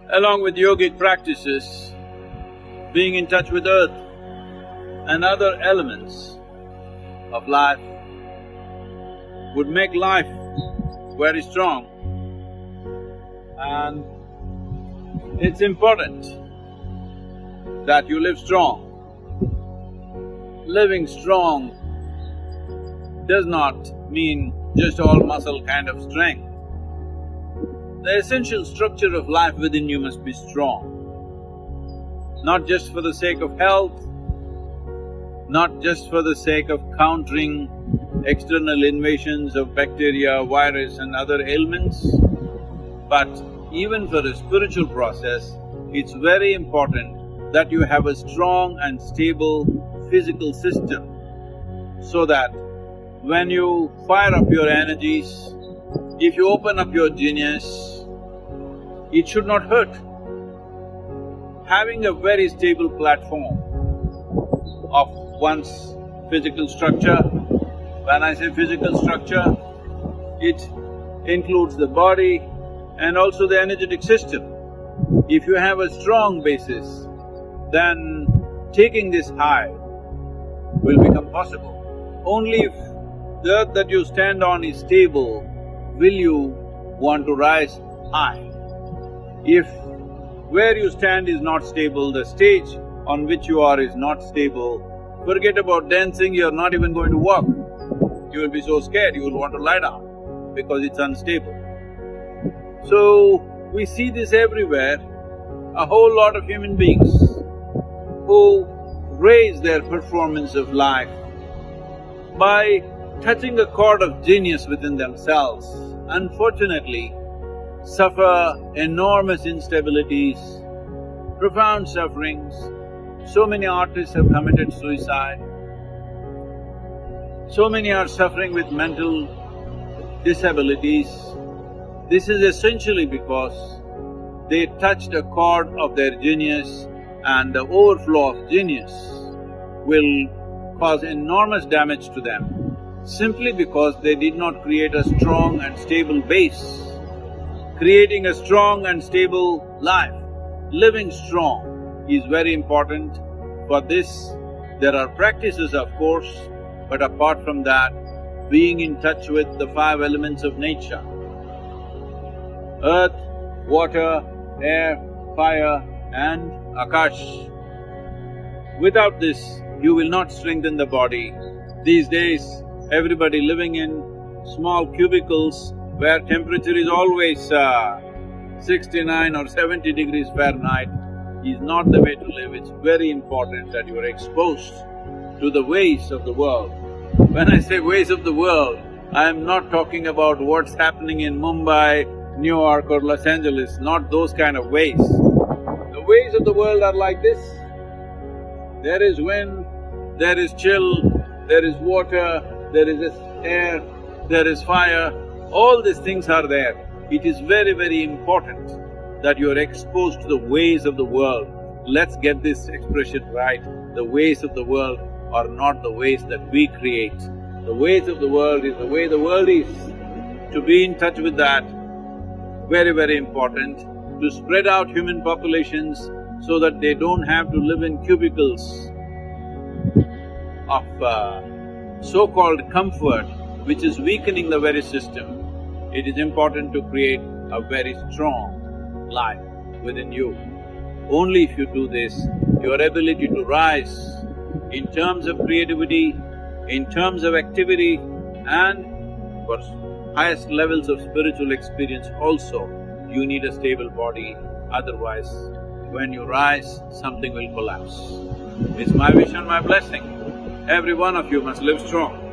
Along with yogic practices, being in touch with earth and other elements of life would make life very strong. And it's important that you live strong. Living strong does not mean just all muscle kind of strength. The essential structure of life within you must be strong. Not just for the sake of health, not just for the sake of countering external invasions of bacteria, virus and other ailments, but even for a spiritual process, it's very important that you have a strong and stable physical system so that when you fire up your energies, if you open up your genius, it should not hurt. Having a very stable platform of one's physical structure, when I say physical structure, it includes the body and also the energetic system. If you have a strong basis, then taking this high will become possible. Only if the earth that you stand on is stable, will you want to rise high. If where you stand is not stable, the stage on which you are is not stable, forget about dancing, you're not even going to walk. You will be so scared, you will want to lie down because it's unstable. So, we see this everywhere, a whole lot of human beings who raise their performance of life by touching a chord of genius within themselves, unfortunately suffer enormous instabilities, profound sufferings. So many artists have committed suicide, so many are suffering with mental disabilities. This is essentially because they touched a chord of their genius, and the overflow of genius will cause enormous damage to them simply because they did not create a strong and stable base. Creating a strong and stable life, living strong is very important. For this, there are practices of course, but apart from that, being in touch with the five elements of nature: earth, water, air, fire and akash. Without this, you will not strengthen the body. These days, everybody living in small cubicles where temperature is always 69 or 70 degrees Fahrenheit is not the way to live. It's very important that you are exposed to the ways of the world. When I say ways of the world, I am not talking about what's happening in Mumbai, New York or Los Angeles, not those kind of ways. The ways of the world are like this. There is wind, there is chill, there is water, there is air, there is fire, all these things are there. It is very, very important that you are exposed to the ways of the world. Let's get this expression right. The ways of the world are not the ways that we create. The ways of the world is the way the world is. To be in touch with that, very, very important. To spread out human populations so that they don't have to live in cubicles of so-called comfort, which is weakening the very system. It is important to create a very strong life within you. Only if you do this, your ability to rise in terms of creativity, in terms of activity and for highest levels of spiritual experience also, you need a stable body, otherwise when you rise, something will collapse. It's my wish and my blessing. Every one of you must live strong.